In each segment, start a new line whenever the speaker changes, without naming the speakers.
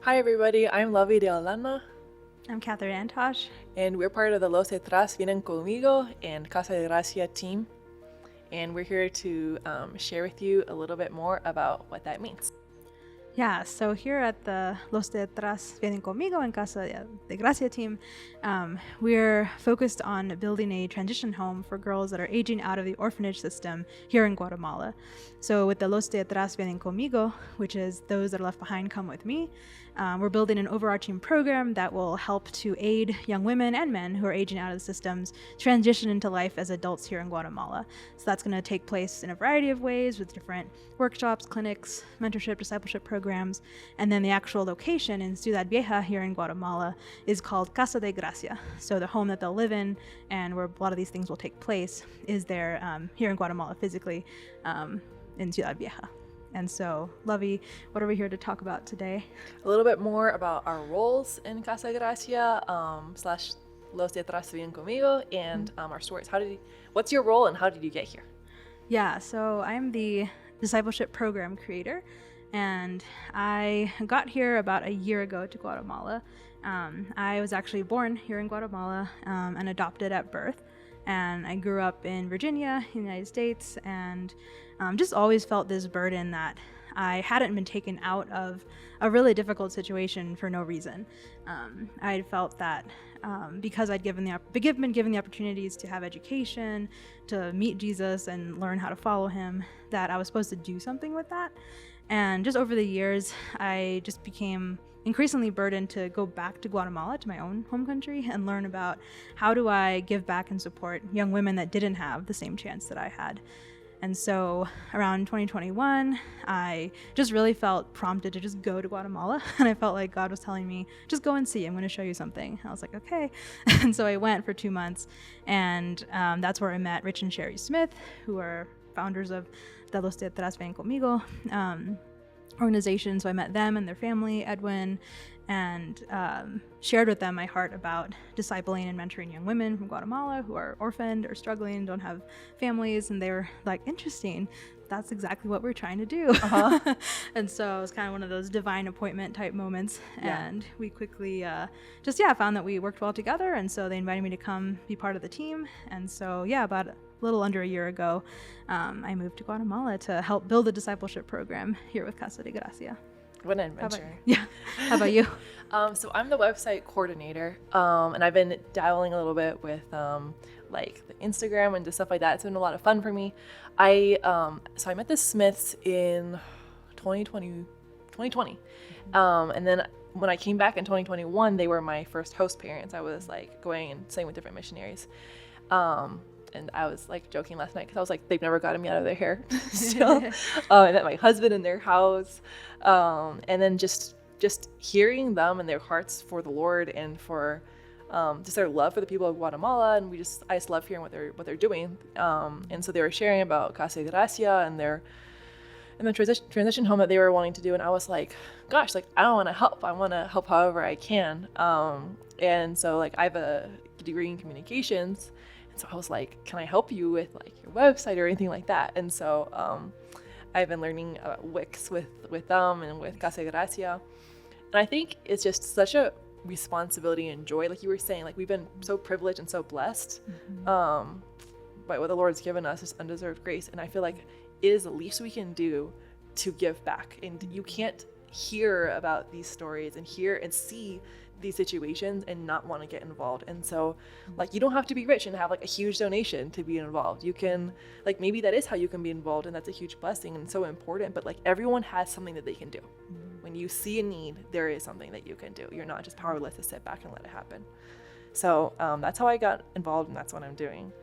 Hi everybody, I'm Lovie de Alana,
I'm Catherine Antosh.
and we're part of the Los Detrás Vienen Conmigo and Casa de Gracia team, and we're here to share with you a little bit more about what that means.
Yeah, so here at the Los Detrás Vienen Conmigo and Casa de Gracia team, we're focused on building a transition home for girls that are aging out of the orphanage system here in Guatemala. So with the Los Detrás Vienen Conmigo, which is those that are left behind come with me, we're building an overarching program that will help to aid young women and men who are aging out of the systems transition into life as adults here in Guatemala. So that's going to take place in a variety of ways with different workshops, clinics, mentorship, discipleship programs, and then the actual location in Ciudad Vieja here in Guatemala is called Casa de Gracia. So the home that they'll live in and where a lot of these things will take place is there here in Guatemala physically in Ciudad Vieja. And so, Lovie, what are we here to talk about today?
A little bit more about our roles in Casa de Gracia slash Los Detrás Vienen Conmigo and our stories. What's your role and how did you get here?
Yeah, so I'm the discipleship program creator, and I got here about a year ago to Guatemala. I was actually born here in Guatemala and adopted at birth. And I grew up in Virginia, in the United States, and just always felt this burden that I hadn't been taken out of a really difficult situation for no reason. I had felt that because I'd been given the opportunities to have education, to meet Jesus and learn how to follow him, that I was supposed to do something with that. And just over the years, I just became increasingly burdened to go back to Guatemala, to my own home country, and learn about how do I give back and support young women that didn't have the same chance that I had. And so around 2021, I just really felt prompted to just go to Guatemala. And I felt like God was telling me, just go and see, I'm going to show you something. I was like, okay. And so I went for 2 months. And that's where I met Rich and Sherry Smith, who are founders of the Los Detrás Ven Conmigo organization. So I met them and their family, Edwin, and shared with them my heart about discipling and mentoring young women from Guatemala who are orphaned or struggling, don't have families. And they were like, interesting. That's exactly what we're trying to do. Uh-huh. And so it was kind of one of those divine appointment type moments. Yeah. And we quickly found that we worked well together. And so they invited me to come be part of the team. And so, about a little under a year ago, I moved to Guatemala to help build a discipleship program here with Casa de Gracia.
What an adventure.
How about you?
So I'm the website coordinator, and I've been dabbling a little bit with like the Instagram and just stuff like that. It's been a lot of fun for me. So I met the Smiths in 2020. And then when I came back in 2021, they were my first host parents. I was like going and staying with different missionaries. And I was like joking last night because I was like, they've never gotten me out of their hair still. I met my husband in their house. And then just hearing them and their hearts for the Lord and for just their love for the people of Guatemala. And I just love hearing what they're doing. And so they were sharing about Casa de Gracia and the transition home that they were wanting to do. And I was like, gosh, like, I don't want to help. I want to help however I can. And so like I have a degree in communications. And so I was like, can I help you with like your website or anything like that? And so I've been learning Wix with them and with Casa de Gracia. And I think it's just such a responsibility and joy. Like you were saying, like we've been so privileged and so blessed by what the Lord's given us, this undeserved grace. And I feel like it is the least we can do to give back. And you can't hear about these stories and hear and see these situations and not want to get involved. And so like you don't have to be rich and have like a huge donation to be involved. You can like maybe that is how you can be involved, and that's a huge blessing and so important. But like everyone has something that they can do. When you see a need, there is something that you can do. You're not just powerless to sit back and let it happen. So that's how I got involved, and that's what I'm doing.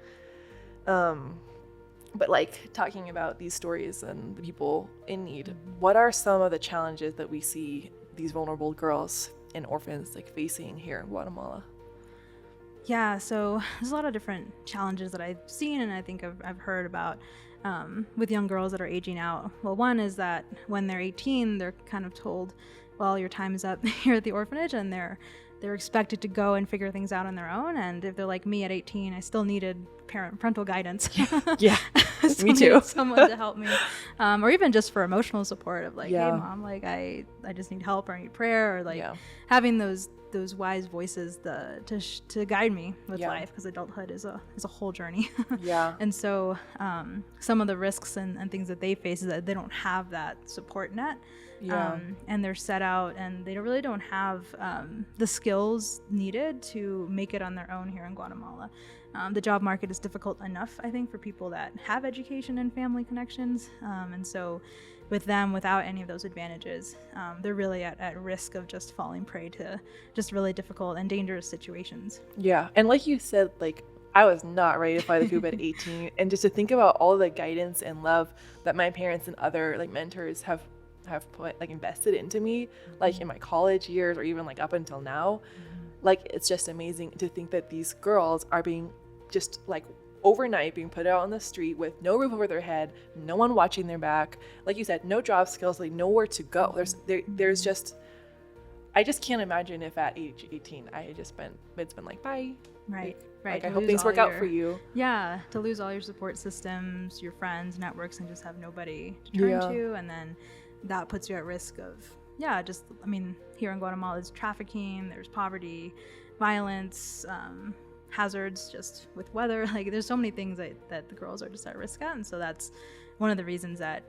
But like talking about these stories and the people in need, what are some of the challenges that we see these vulnerable girls and orphans like facing here in Guatemala?
Yeah, so there's a lot of different challenges that I've seen and I think I've heard about with young girls that are aging out. Well, one is that when they're 18, they're kind of told, well, your time is up here at the orphanage, and they're expected to go and figure things out on their own. And if they're like me at 18, I still needed parental guidance.
Yeah. Me too.
Someone to help me, or even just for emotional support of like,
Yeah.
hey mom, like I just need help or I need prayer, or like
Yeah.
having those wise voices to guide me with
Yeah.
life, because adulthood is a whole journey.
Yeah.
And so some of the risks and things that they face is that they don't have that support net.
Yeah.
And they're set out and they really don't have the skills needed to make it on their own here in Guatemala. The job market is difficult enough, I think, for people that have education and family connections. And so with them, without any of those advantages, they're really at risk of just falling prey to just really difficult and dangerous situations.
Yeah. And like you said, like, I was not ready to fly the coop at 18. And just to think about all the guidance and love that my parents and other like mentors have put, like, invested into me, like in my college years or even like up until now, like, it's just amazing to think that these girls are being just like overnight being put out on the street with no roof over their head, no one watching their back, like you said, no job skills, like nowhere to go. There's just, I just can't imagine if at age 18 I had just it's been like, bye.
Right.
Like I hope things work out for you.
Yeah, to lose all your support systems, your friends, networks, and just have nobody to turn to, and then that puts you at risk of, just, I mean, here in Guatemala, there's trafficking, there's poverty, violence, hazards just with weather. Like, there's so many things that the girls are just at risk at. And so that's one of the reasons that,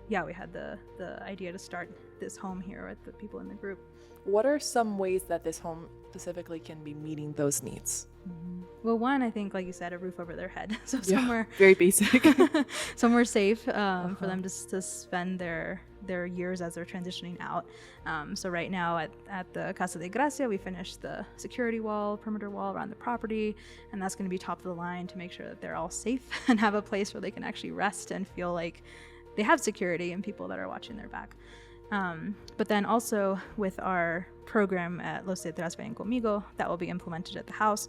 we had the idea to start this home here with the people in the group.
What are some ways that this home specifically can be meeting those needs?
Well, one, I think, like you said, a roof over their head. So somewhere
very basic,
somewhere safe for them to spend their years as they're transitioning out. So right now at the Casa de Gracia, we finished the security wall, perimeter wall around the property, and that's going to be top of the line to make sure that they're all safe and have a place where they can actually rest and feel like they have security and people that are watching their back. But then also with our program at Los Detrás Ven Conmigo that will be implemented at the house,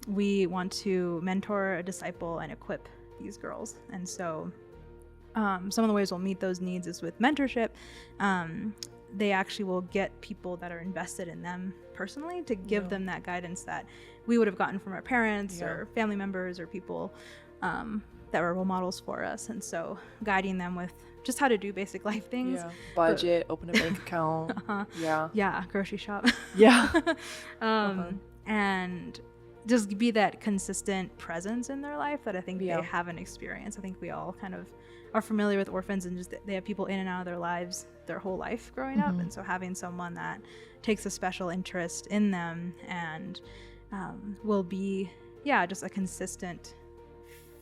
we want to mentor, disciple, and equip these girls. And so some of the ways we'll meet those needs is with mentorship. They actually will get people that are invested in them personally to give them that guidance that we would have gotten from our parents or family members or people that were role models for us. And so guiding them with just how to do basic life things.
Budget, open a bank account.
Grocery shop. And just be that consistent presence in their life that I think they haven't experienced. I think we all kind of are familiar with orphans and just they have people in and out of their lives their whole life growing up. And so having someone that takes a special interest in them and will be, just a consistent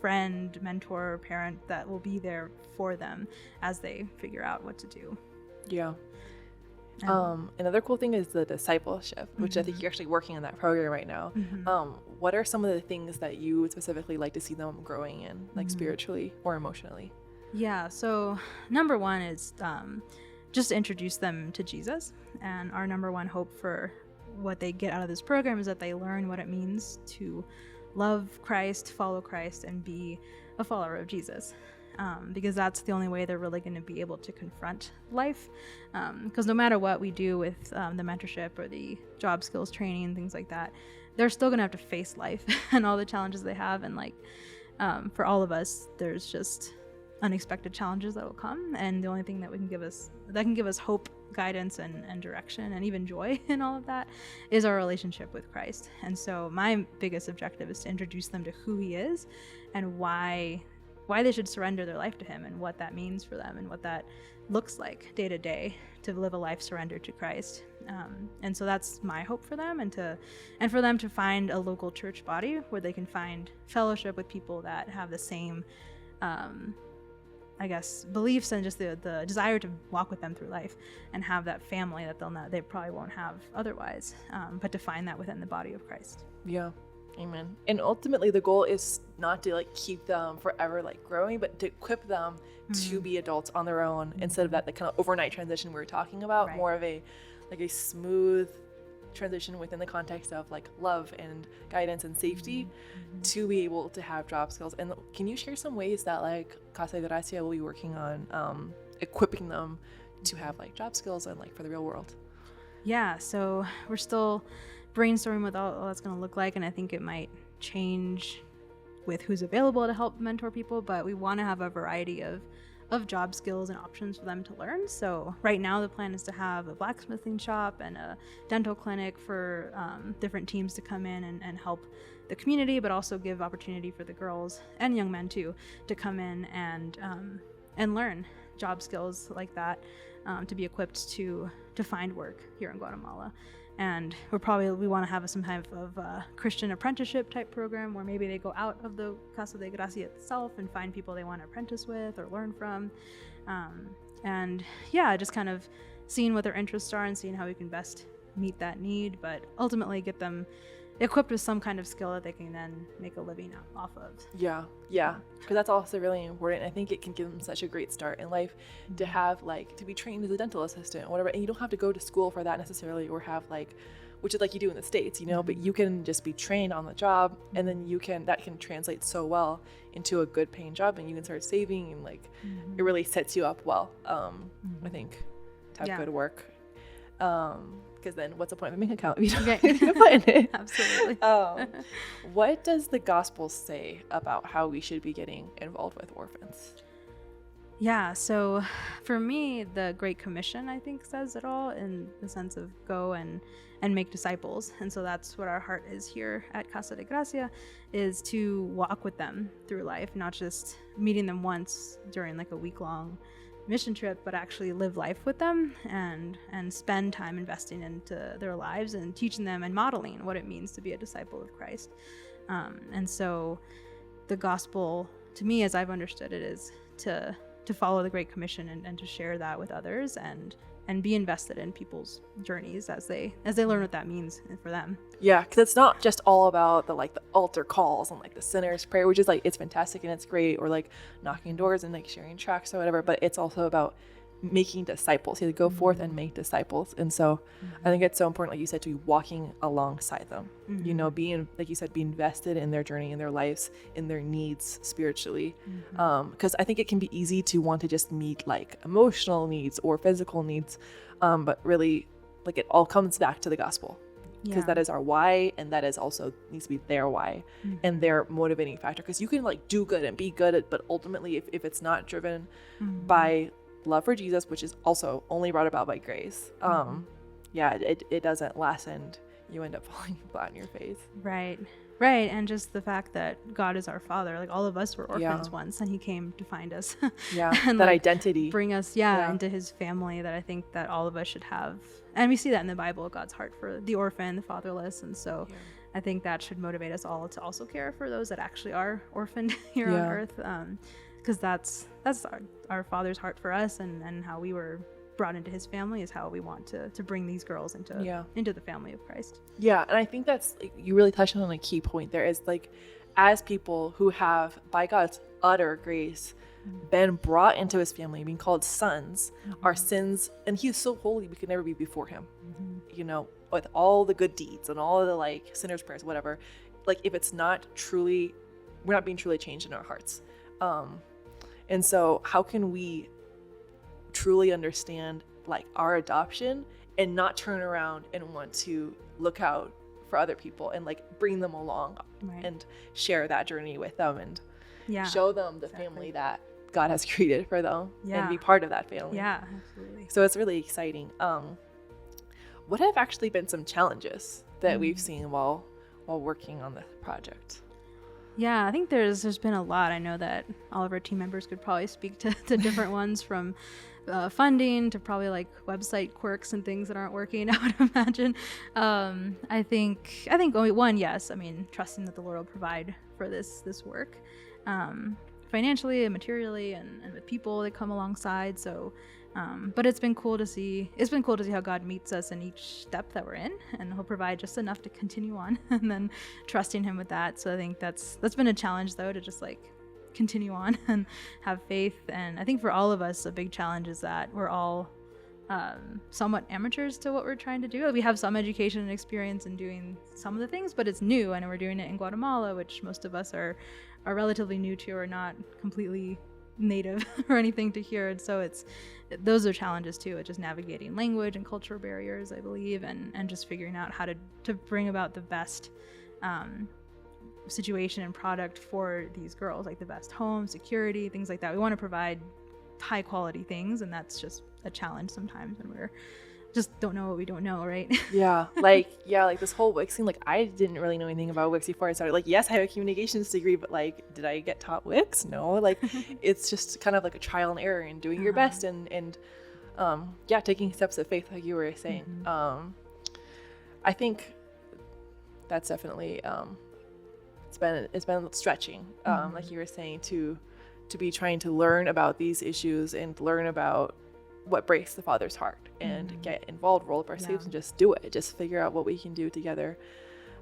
friend, mentor, parent that will be there for them as they figure out what to do.
Another cool thing is the discipleship, which I think you're actually working in that program right now. What are some of the things that you would specifically like to see them growing in, like spiritually or emotionally?
So number one is just to introduce them to Jesus. And our number one hope for what they get out of this program is that they learn what it means to love Christ, follow Christ, and be a follower of Jesus. Because that's the only way they're really going to be able to confront life. Because no matter what we do with the mentorship or the job skills training, things like that, they're still going to have to face life and all the challenges they have. And like, for all of us, there's just unexpected challenges that will come. And the only thing that can give us hope, guidance, and direction, and even joy in all of that is our relationship with Christ. And so my biggest objective is to introduce them to who he is and why they should surrender their life to him and what that means for them and what that looks like day to day to live a life surrendered to Christ. And so that's my hope for them, and for them to find a local church body where they can find fellowship with people that have the same beliefs and just the desire to walk with them through life and have that family that they probably won't have otherwise, but to find that within the body of Christ.
Amen. And ultimately the goal is not to like keep them forever like growing, but to equip them to be adults on their own instead of that kind of overnight transition we were talking about, more of a smooth transition within the context of like love and guidance and safety to be able to have job skills. And can you share some ways that like Casa de Gracia will be working on equipping them to have like job skills and like for the real world?
So we're still brainstorming what all that's going to look like, and I think it might change with who's available to help mentor people, but we want to have a variety of job skills and options for them to learn. So right now the plan is to have a blacksmithing shop and a dental clinic for different teams to come in and help the community, but also give opportunity for the girls and young men too to come in and learn job skills like that, to be equipped to find work here in Guatemala. And we want to have some type of Christian apprenticeship type program where maybe they go out of the Casa de Gracia itself and find people they want to apprentice with or learn from. And yeah, just kind of seeing what their interests are and seeing how we can best meet that need, but ultimately get them equipped with some kind of skill that they can then make a living off of.
Yeah, because that's also really important. I think it can give them such a great start in life to have to be trained as a dental assistant or whatever, and you don't have to go to school for that necessarily, or have which is like you do in the States, but you can just be trained on the job, and then that can translate so well into a good paying job, and you can start saving, and it really sets you up well, I think, to have good work. Because then what's the point of a bank account if you don't have anything to put in it?
Absolutely.
What does the gospel say about how we should be getting involved with orphans?
Yeah, so for me, the Great Commission, I think, says it all in the sense of go and make disciples. And so that's what our heart is here at Casa de Gracia, is to walk with them through life, not just meeting them once during a week-long mission trip, but actually live life with them and spend time investing into their lives and teaching them and modeling what it means to be a disciple of Christ. And so the gospel, to me, as I've understood it, is to follow the Great Commission and to share that with others and be invested in people's journeys as they learn what that means for them.
Yeah, because it's not just all about the altar calls and the sinner's prayer, which is it's fantastic and it's great, or knocking doors and sharing tracts or whatever, but it's also about making disciples. You go forth and make disciples. And so I think it's so important, like you said, to be walking alongside them, being, like you said, be invested in their journey, in their lives, in their needs spiritually. Because I think it can be easy to want to just meet emotional needs or physical needs. But really it all comes back to the gospel, because that is our why, and that is also needs to be their why and their motivating factor. Because you can do good and be good, but ultimately if it's not driven by love for Jesus, which is also only brought about by grace, it doesn't last, and you end up falling flat on your face.
Right. And just the fact that God is our Father, all of us were orphans once, and He came to find us.
And that identity,
bring us into His family, that I think that all of us should have. And we see that in the Bible, God's heart for the orphan, the fatherless. And so I think that should motivate us all to also care for those that actually are orphaned here on earth, because that's our Father's heart for us, and how we were brought into His family is how we want to bring these girls into the family of Christ. Yeah,
and I think that's you really touched on a key point there, is as people who have, by God's utter grace, been brought into His family, being called sons, our sins, and He is so holy we could never be before Him, with all the good deeds and all of the sinner's prayers, whatever, if it's not truly, we're not being truly changed in our hearts. And so how can we truly understand our adoption and not turn around and want to look out for other people and bring them along and share that journey with them and show them the family that God has created for them and be part of that family.
Yeah, absolutely.
So it's really exciting. What have actually been some challenges that we've seen while working on the project?
Yeah, I think there's been a lot. I know that all of our team members could probably speak to different ones, from funding to probably website quirks and things that aren't working, I would imagine. I think only one, yes. I mean, trusting that the Lord will provide for this work, financially and materially, and with people that come alongside. So, but it's been cool to see. It's been cool to see how God meets us in each step that we're in, and He'll provide just enough to continue on, and then trusting Him with that. So I think that's been a challenge, though, to just continue on and have faith. And I think for all of us, a big challenge is that we're all somewhat amateurs to what we're trying to do. We have some education and experience in doing some of the things, but it's new, and we're doing it in Guatemala, which most of us are relatively new to, or not completely native or anything to here. And so those are challenges too. It's just navigating language and cultural barriers, I believe, and just figuring out how to bring about the best situation and product for these girls, like the best home, security, things like that. We want to provide high quality things, and that's just a challenge sometimes when we're just don't know what we don't know, right?
Like this whole Wix thing, like I didn't really know anything about Wix before I started. Like, yes, I have a communications degree, but like, did I get taught Wix? No. Like it's just kind of like a trial and error and doing your best and taking steps of faith, like you were saying. I think that's definitely it's been stretching, like you were saying, to be trying to learn about these issues and learn about what breaks the Father's heart and get involved, roll up our sleeves and just do it, just figure out what we can do together.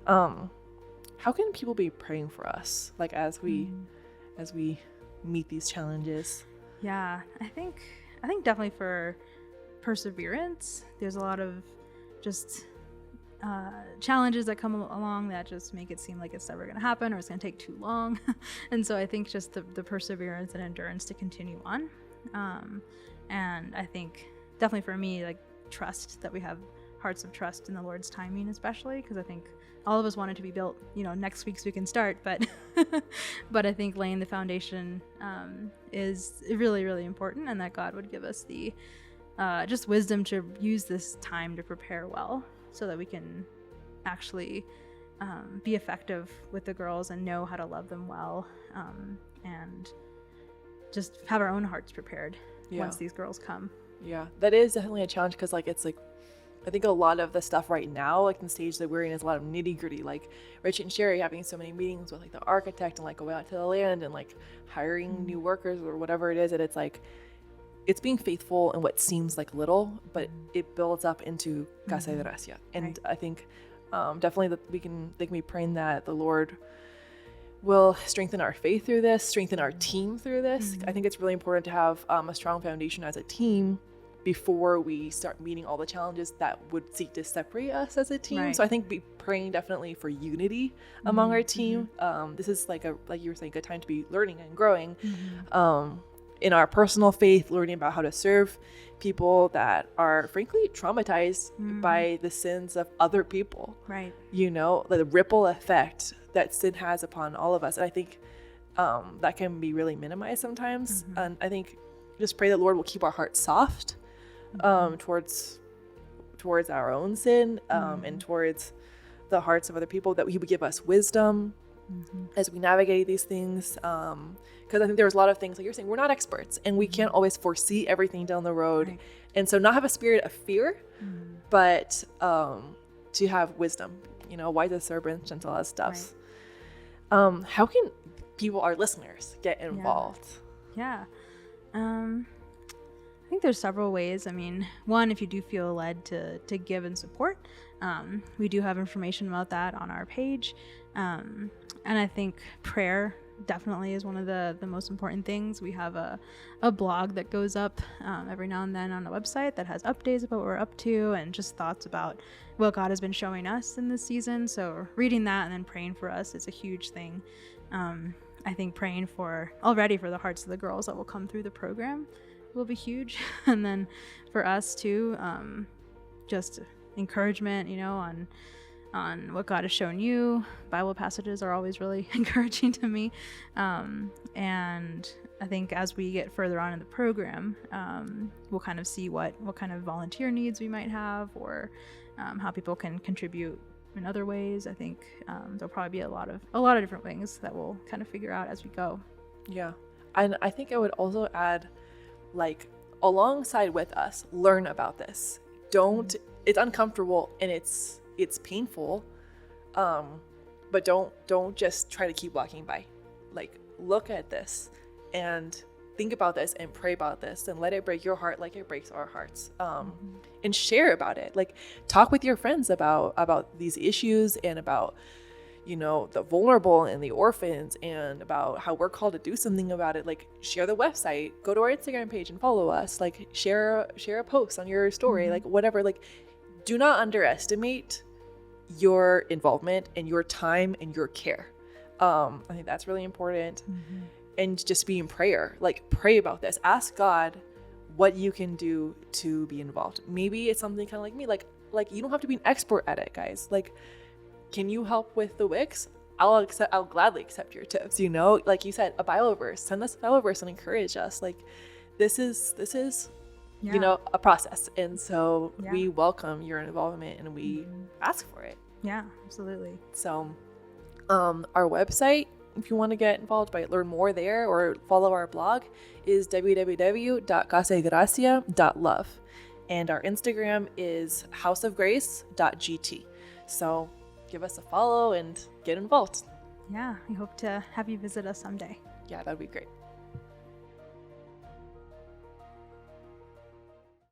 How can people be praying for us, like as we meet these challenges?
I think definitely for perseverance. There's a lot of just challenges that come along that just make it seem like it's never going to happen or it's going to take too long. And so I think just the perseverance and endurance to continue on. And I think definitely for me, like trust, that we have hearts of trust in the Lord's timing, especially because I think all of us want it to be built, next week so we can start, but but I think laying the foundation is really, really important, and that God would give us the just wisdom to use this time to prepare well so that we can actually be effective with the girls and know how to love them well, and just have our own hearts prepared once these girls come.
That is definitely a challenge, because like it's like I think a lot of the stuff right now, like in the stage that we're in, is a lot of nitty gritty, like Rich and Sherry having so many meetings with like the architect and like going out to the land and like hiring new workers or whatever it is. And it's like, it's being faithful in what seems like little, but it builds up into Casa de Gracia. And I think definitely that they can be praying that the Lord will strengthen our faith through this, strengthen our team through this. I think it's really important to have a strong foundation as a team before we start meeting all the challenges that would seek to separate us as a team. So I think be praying definitely for unity among our team. This is like you were saying, good time to be learning and growing in our personal faith, learning about how to serve people that are frankly traumatized by the sins of other people. The ripple effect that sin has upon all of us. And I think that can be really minimized sometimes. And I think just pray that Lord will keep our hearts soft towards our own sin and towards the hearts of other people, that he would give us wisdom as we navigate these things. Because I think there's a lot of things, like you're saying, we're not experts and we can't always foresee everything down the road. And so not have a spirit of fear, but to have wisdom, wise as serpents, gentle as doves. How can people, our listeners, get involved?
I think there's several ways. I mean, one, if you do feel led to give and support, we do have information about that on our page. And I think prayer definitely is one of the most important things. We have a blog that goes up every now and then on the website that has updates about what we're up to and just thoughts about what God has been showing us in this season. So reading that and then praying for us is a huge thing. I think praying already for the hearts of the girls that will come through the program will be huge. And then for us too, just encouragement, on what God has shown you. Bible passages are always really encouraging to me. And I think as we get further on in the program, we'll kind of see what kind of volunteer needs we might have, or how people can contribute in other ways. I think there'll probably be a lot of different things that we'll kind of figure out as we go.
And I think I would also add, like, alongside with us, learn about this. It's uncomfortable and it's painful, but don't just try to keep walking by. Like, look at this and think about this and pray about this and let it break your heart like it breaks our hearts, and share about it. Like, talk with your friends about these issues and about the vulnerable and the orphans, and about how we're called to do something about it. Like, share the website, go to our Instagram page and follow us, like share a post on your story, like whatever. Like, do not underestimate your involvement and your time and your care. I think that's really important. And just be in prayer, like pray about this, ask God what you can do to be involved. Maybe it's something kind of like me, like you don't have to be an expert at it, guys. Like, can you help with the Wix? I'll gladly accept your tips. You know, like you said, a Bible verse. Send us a Bible verse and encourage us. Like, this is you know, a process, and so we welcome your involvement and we ask for it.
Yeah, absolutely.
So, our website, if you want to get involved, learn more there or follow our blog, is www.casadegracia.love, and our Instagram is houseofgrace.gt. So give us a follow and get involved.
Yeah, we hope to have you visit us someday.
Yeah, that'd be great.